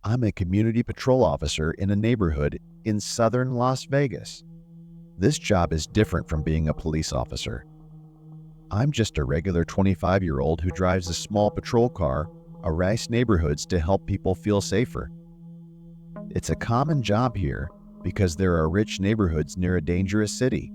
I'm a community patrol officer in a neighborhood in southern Las Vegas. This job is different from being a police officer. I'm just a regular 25-year-old who drives a small patrol car around neighborhoods to help people feel safer. It's a common job here because there are rich neighborhoods near a dangerous city.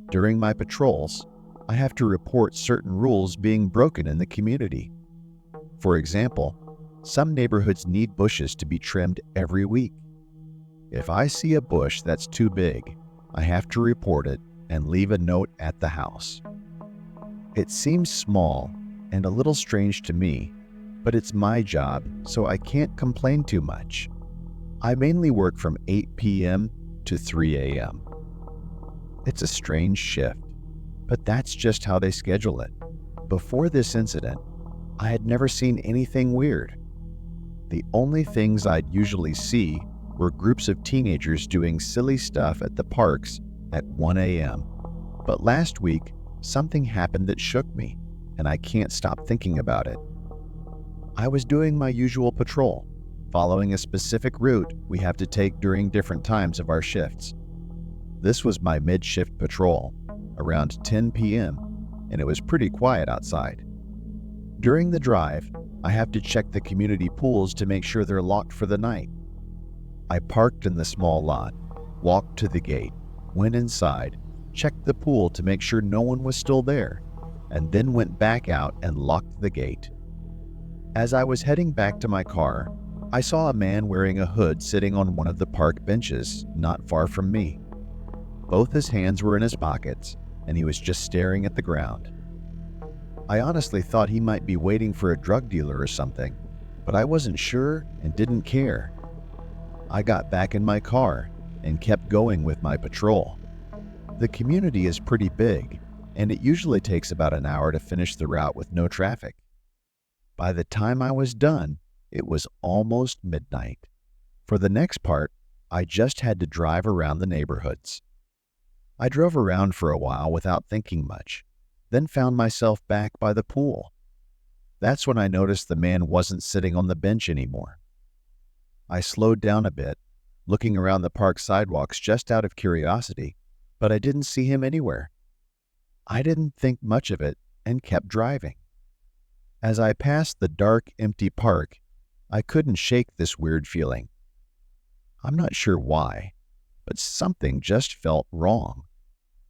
During my patrols, I have to report certain rules being broken in the community. For example, some neighborhoods need bushes to be trimmed every week. If I see a bush that's too big, I have to report it and leave a note at the house. It seems small and a little strange to me, but it's my job, so I can't complain too much. I mainly work from 8 p.m. to 3 a.m. It's a strange shift, but that's just how they schedule it. Before this incident, I had never seen anything weird. The only things I'd usually see were groups of teenagers doing silly stuff at the parks at 1 a.m. But last week, something happened that shook me, and I can't stop thinking about it. I was doing my usual patrol, following a specific route we have to take during different times of our shifts. This was my mid-shift patrol, around 10 p.m., and it was pretty quiet outside. During the drive, I have to check the community pools to make sure they're locked for the night. I parked in the small lot, walked to the gate, went inside, checked the pool to make sure no one was still there, and then went back out and locked the gate. As I was heading back to my car, I saw a man wearing a hood sitting on one of the park benches not far from me. Both his hands were in his pockets, and he was just staring at the ground. I honestly thought he might be waiting for a drug dealer or something, but I wasn't sure and didn't care. I got back in my car and kept going with my patrol. The community is pretty big, and it usually takes about an hour to finish the route with no traffic. By the time I was done, it was almost midnight. For the next part, I just had to drive around the neighborhoods. I drove around for a while without thinking much, then found myself back by the pool. That's when I noticed the man wasn't sitting on the bench anymore. I slowed down a bit, looking around the park sidewalks just out of curiosity, but I didn't see him anywhere. I didn't think much of it and kept driving. As I passed the dark, empty park, I couldn't shake this weird feeling. I'm not sure why, but something just felt wrong.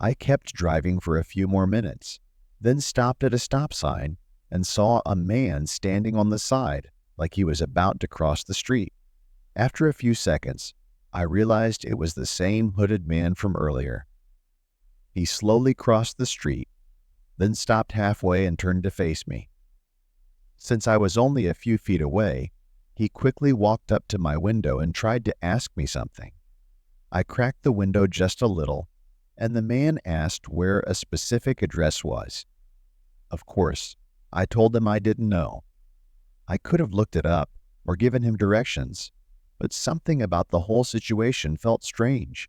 I kept driving for a few more minutes, then stopped at a stop sign and saw a man standing on the side like he was about to cross the street. After a few seconds, I realized it was the same hooded man from earlier. He slowly crossed the street, then stopped halfway and turned to face me. Since I was only a few feet away, he quickly walked up to my window and tried to ask me something. I cracked the window just a little, and the man asked where a specific address was. Of course, I told him I didn't know. I could have looked it up or given him directions, but something about the whole situation felt strange.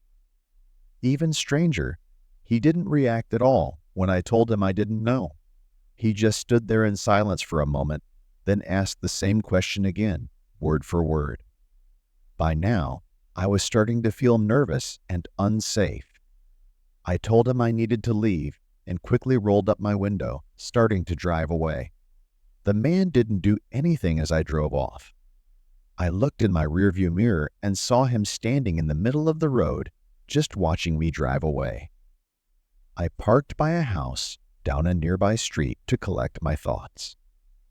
Even stranger, he didn't react at all when I told him I didn't know. He just stood there in silence for a moment, then asked the same question again, word for word. By now, I was starting to feel nervous and unsafe. I told him I needed to leave and quickly rolled up my window, starting to drive away. The man didn't do anything as I drove off. I looked in my rearview mirror and saw him standing in the middle of the road, just watching me drive away. I parked by a house down a nearby street to collect my thoughts.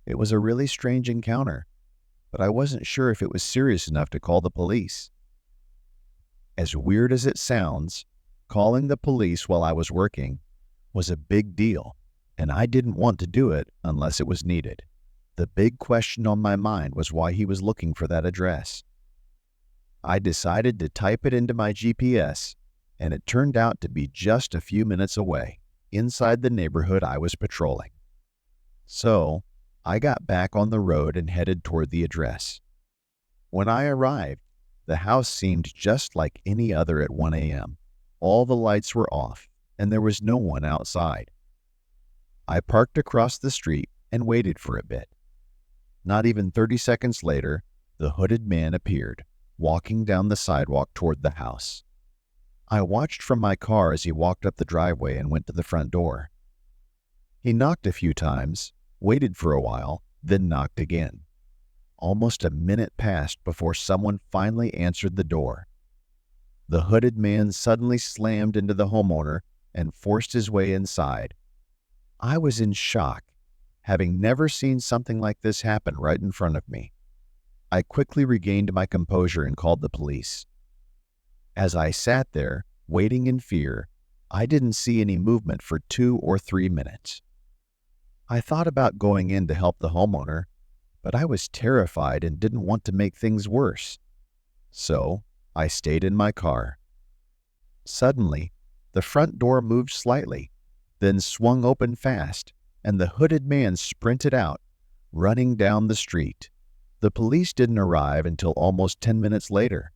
It was a really strange encounter, but I wasn't sure if it was serious enough to call the police. As weird as it sounds, calling the police while I was working was a big deal, and I didn't want to do it unless it was needed. The big question on my mind was why he was looking for that address. I decided to type it into my GPS, and it turned out to be just a few minutes away, inside the neighborhood I was patrolling. So, I got back on the road and headed toward the address. When I arrived, the house seemed just like any other at 1 a.m. All the lights were off, and there was no one outside. I parked across the street and waited for a bit. Not even 30 seconds later, the hooded man appeared, walking down the sidewalk toward the house. I watched from my car as he walked up the driveway and went to the front door. He knocked a few times, waited for a while, then knocked again. Almost a minute passed before someone finally answered the door. The hooded man suddenly slammed into the homeowner and forced his way inside. I was in shock, having never seen something like this happen right in front of me. I quickly regained my composure and called the police. As I sat there, waiting in fear, I didn't see any movement for 2 or 3 minutes. I thought about going in to help the homeowner, but I was terrified and didn't want to make things worse. So, I stayed in my car. Suddenly, the front door moved slightly, then swung open fast, and the hooded man sprinted out, running down the street. The police didn't arrive until almost 10 minutes later.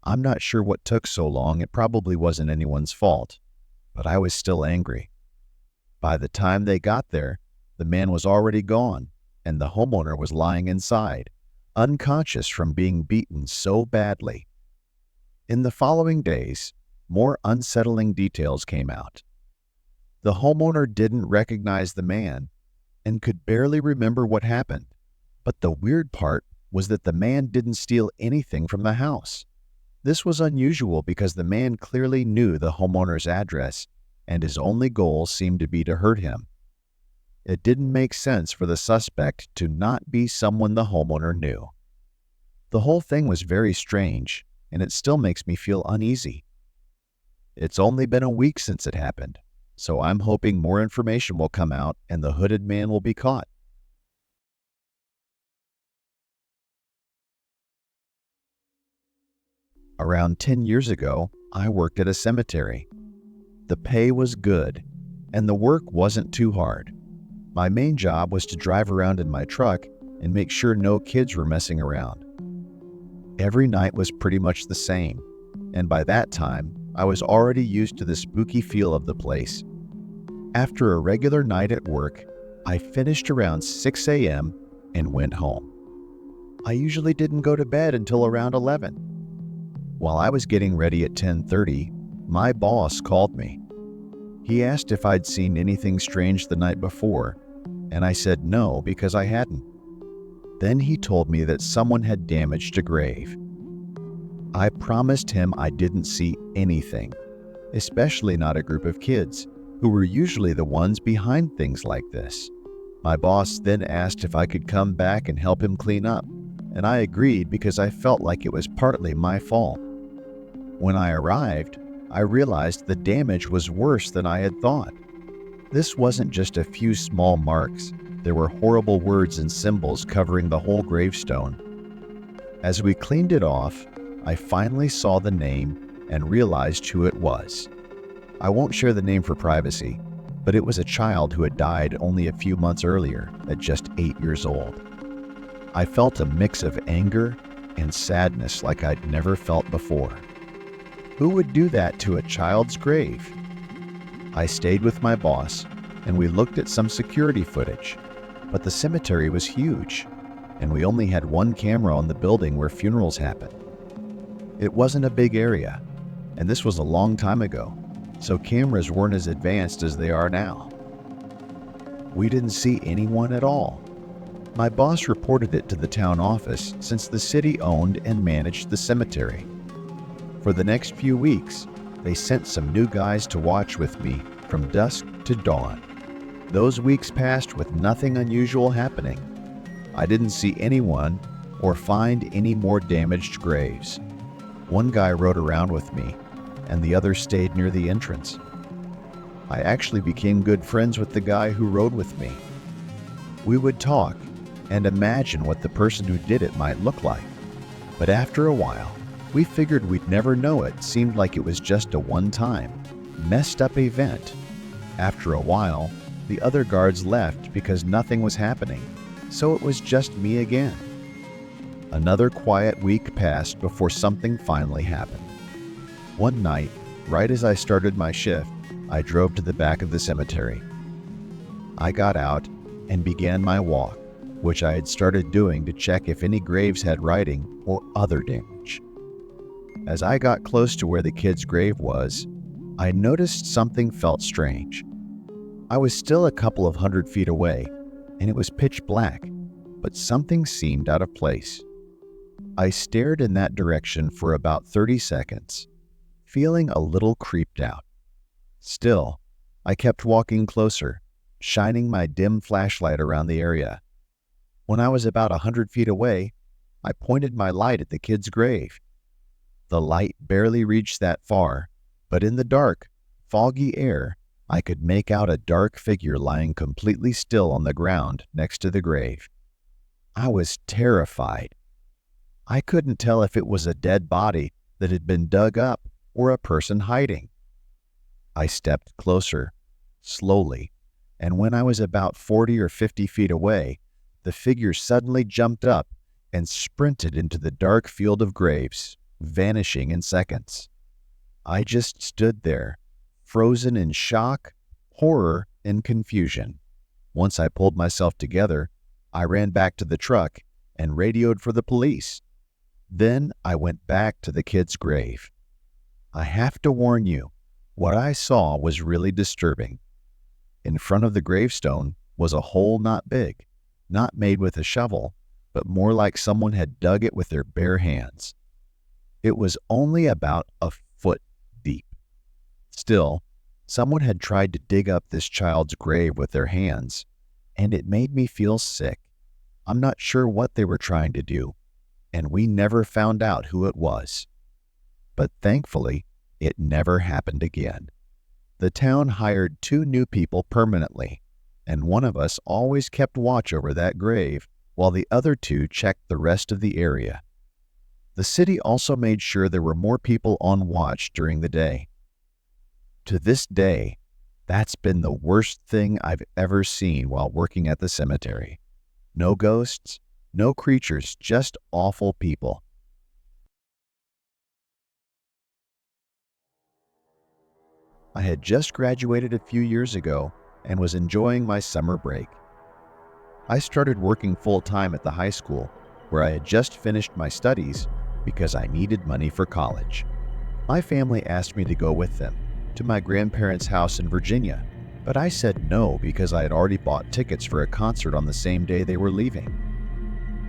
I'm not sure what took so long. It probably wasn't anyone's fault, but I was still angry. By the time they got there, the man was already gone, and the homeowner was lying inside, unconscious from being beaten so badly. In the following days, more unsettling details came out. The homeowner didn't recognize the man and could barely remember what happened. But the weird part was that the man didn't steal anything from the house. This was unusual because the man clearly knew the homeowner's address, and his only goal seemed to be to hurt him. It didn't make sense for the suspect to not be someone the homeowner knew. The whole thing was very strange, and it still makes me feel uneasy. It's only been a week since it happened, so I'm hoping more information will come out and the hooded man will be caught. Around 10 years ago, I worked at a cemetery. The pay was good, and the work wasn't too hard. My main job was to drive around in my truck and make sure no kids were messing around. Every night was pretty much the same, and by that time, I was already used to the spooky feel of the place. After a regular night at work, I finished around 6 a.m. and went home. I usually didn't go to bed until around 11. While I was getting ready at 10:30, my boss called me. He asked if I'd seen anything strange the night before, and I said no because I hadn't. Then he told me that someone had damaged a grave. I promised him I didn't see anything, especially not a group of kids, who were usually the ones behind things like this. My boss then asked if I could come back and help him clean up, and I agreed because I felt like it was partly my fault. When I arrived, I realized the damage was worse than I had thought. This wasn't just a few small marks. There were horrible words and symbols covering the whole gravestone. As we cleaned it off, I finally saw the name and realized who it was. I won't share the name for privacy, but it was a child who had died only a few months earlier at just 8 years old. I felt a mix of anger and sadness like I'd never felt before. Who would do that to a child's grave? I stayed with my boss, and we looked at some security footage, but the cemetery was huge, and we only had one camera on the building where funerals happen. It wasn't a big area, and this was a long time ago, so cameras weren't as advanced as they are now. We didn't see anyone at all. My boss reported it to the town office since the city owned and managed the cemetery. For the next few weeks, they sent some new guys to watch with me from dusk to dawn. Those weeks passed with nothing unusual happening. I didn't see anyone or find any more damaged graves. One guy rode around with me, and the other stayed near the entrance. I actually became good friends with the guy who rode with me. We would talk and imagine what the person who did it might look like. But after a while, we figured we'd never know it. Seemed like it was just a one-time, messed-up event. After a while, the other guards left because nothing was happening, so it was just me again. Another quiet week passed before something finally happened. One night, right as I started my shift, I drove to the back of the cemetery. I got out and began my walk, which I had started doing to check if any graves had writing or other damage. As I got close to where the kid's grave was, I noticed something felt strange. I was still a couple of 100 feet away, and it was pitch black, but something seemed out of place. I stared in that direction for about 30 seconds, feeling a little creeped out. Still, I kept walking closer, shining my dim flashlight around the area. When I was about 100 feet away, I pointed my light at the kid's grave. The light barely reached that far, but in the dark, foggy air, I could make out a dark figure lying completely still on the ground next to the grave. I was terrified. I couldn't tell if it was a dead body that had been dug up or a person hiding. I stepped closer, slowly, and when I was about 40 or 50 feet away, the figure suddenly jumped up and sprinted into the dark field of graves, vanishing in seconds. I just stood there, frozen in shock, horror, and confusion. Once I pulled myself together, I ran back to the truck and radioed for the police. Then I went back to the kid's grave. I have to warn you, what I saw was really disturbing. In front of the gravestone was a hole not big, not made with a shovel, but more like someone had dug it with their bare hands. It was only about a foot deep. Still, someone had tried to dig up this child's grave with their hands, and it made me feel sick. I'm not sure what they were trying to do, and we never found out who it was. But thankfully, it never happened again. The town hired 2 new people permanently, and one of us always kept watch over that grave while the other 2 checked the rest of the area. The city also made sure there were more people on watch during the day. To this day, that's been the worst thing I've ever seen while working at the cemetery. No ghosts, no creatures, just awful people. I had just graduated a few years ago and was enjoying my summer break. I started working full-time at the high school, where I had just finished my studies because I needed money for college. My family asked me to go with them to my grandparents' house in Virginia, but I said no because I had already bought tickets for a concert on the same day they were leaving.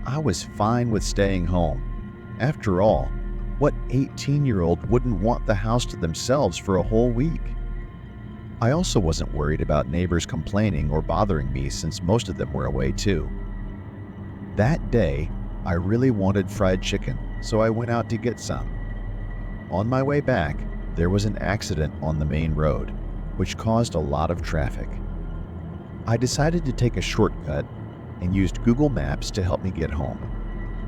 I was fine with staying home. After all, what 18-year-old wouldn't want the house to themselves for a whole week? I also wasn't worried about neighbors complaining or bothering me since most of them were away too. That day, I really wanted fried chicken, so I went out to get some. On my way back, there was an accident on the main road, which caused a lot of traffic. I decided to take a shortcut and used Google Maps to help me get home.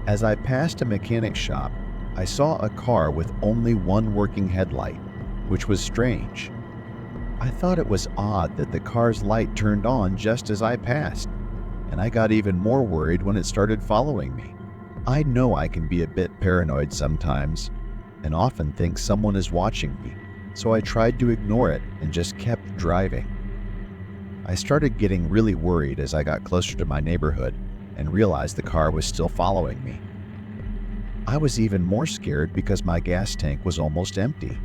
As I passed a mechanic shop, I saw a car with only one working headlight, which was strange. I thought it was odd that the car's light turned on just as I passed, and I got even more worried when it started following me. I know I can be a bit paranoid sometimes, and often think someone is watching me, so I tried to ignore it and just kept driving. I started getting really worried as I got closer to my neighborhood and realized the car was still following me. I was even more scared because my gas tank was almost empty.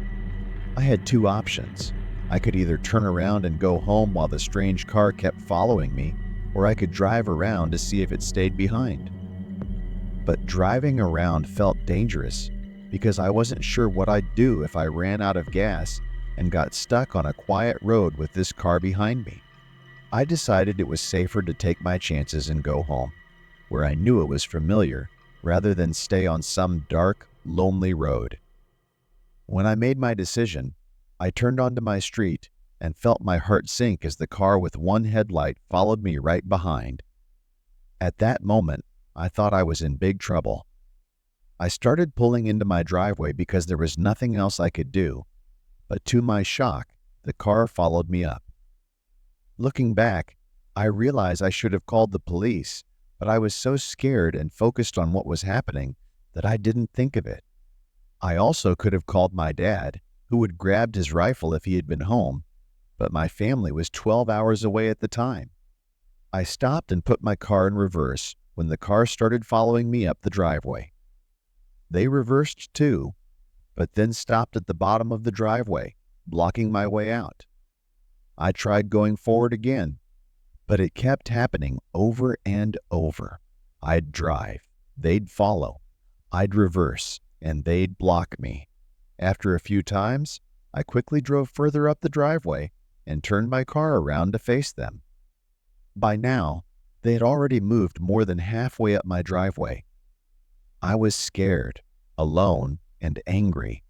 I had 2 options. I could either turn around and go home while the strange car kept following me, or I could drive around to see if it stayed behind. But driving around felt dangerous because I wasn't sure what I'd do if I ran out of gas and got stuck on a quiet road with this car behind me. I decided it was safer to take my chances and go home, where I knew it was familiar, rather than stay on some dark, lonely road. When I made my decision, I turned onto my street and felt my heart sink as the car with one headlight followed me right behind. At that moment, I thought I was in big trouble. I started pulling into my driveway because there was nothing else I could do, but to my shock, the car followed me up. Looking back, I realized I should have called the police, but I was so scared and focused on what was happening that I didn't think of it. I also could have called my dad, who would grabbed his rifle if he had been home, but my family was 12 hours away at the time. I stopped and put my car in reverse when the car started following me up the driveway. They reversed too, but then stopped at the bottom of the driveway, blocking my way out. I tried going forward again, but it kept happening over and over. I'd drive, they'd follow. I'd reverse, and they'd block me. After a few times, I quickly drove further up the driveway and turned my car around to face them. By now, they had already moved more than halfway up my driveway. I was scared, alone, and angry.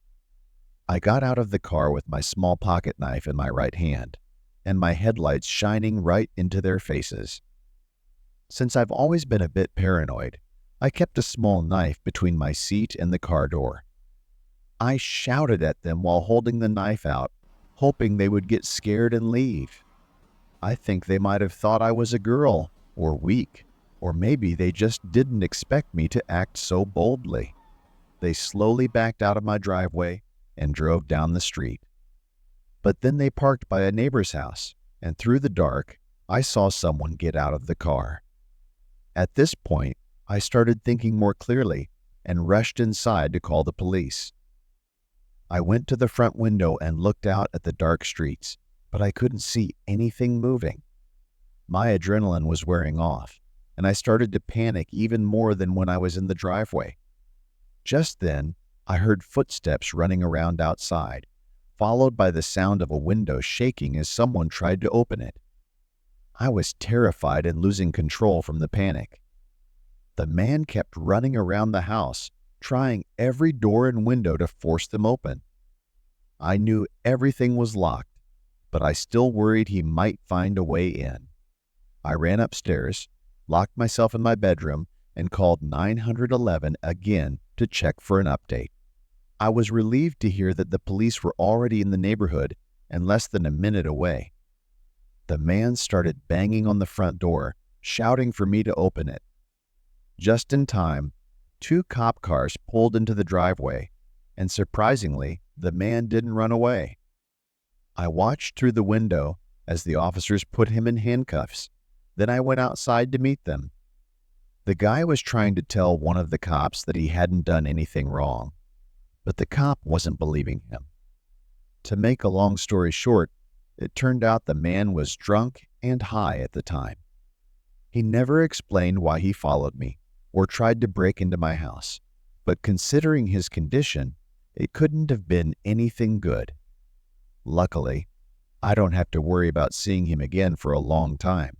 I got out of the car with my small pocket knife in my right hand, and my headlights shining right into their faces. Since I've always been a bit paranoid, I kept a small knife between my seat and the car door. I shouted at them while holding the knife out, hoping they would get scared and leave. I think they might have thought I was a girl, or weak, or maybe they just didn't expect me to act so boldly. They slowly backed out of my driveway and drove down the street. But then they parked by a neighbor's house, and through the dark, I saw someone get out of the car. At this point, I started thinking more clearly and rushed inside to call the police. I went to the front window and looked out at the dark streets, but I couldn't see anything moving. My adrenaline was wearing off, and I started to panic even more than when I was in the driveway. Just then, I heard footsteps running around outside, followed by the sound of a window shaking as someone tried to open it. I was terrified and losing control from the panic. The man kept running around the house, trying every door and window to force them open. I knew everything was locked, but I still worried he might find a way in. I ran upstairs, locked myself in my bedroom, and called 911 again to check for an update. I was relieved to hear that the police were already in the neighborhood and less than a minute away. The man started banging on the front door, shouting for me to open it. Just in time, 2 cop cars pulled into the driveway, and surprisingly, the man didn't run away. I watched through the window as the officers put him in handcuffs. Then I went outside to meet them. The guy was trying to tell one of the cops that he hadn't done anything wrong, but the cop wasn't believing him. To make a long story short, it turned out the man was drunk and high at the time. He never explained why he followed me or tried to break into my house, but considering his condition, it couldn't have been anything good. Luckily, I don't have to worry about seeing him again for a long time.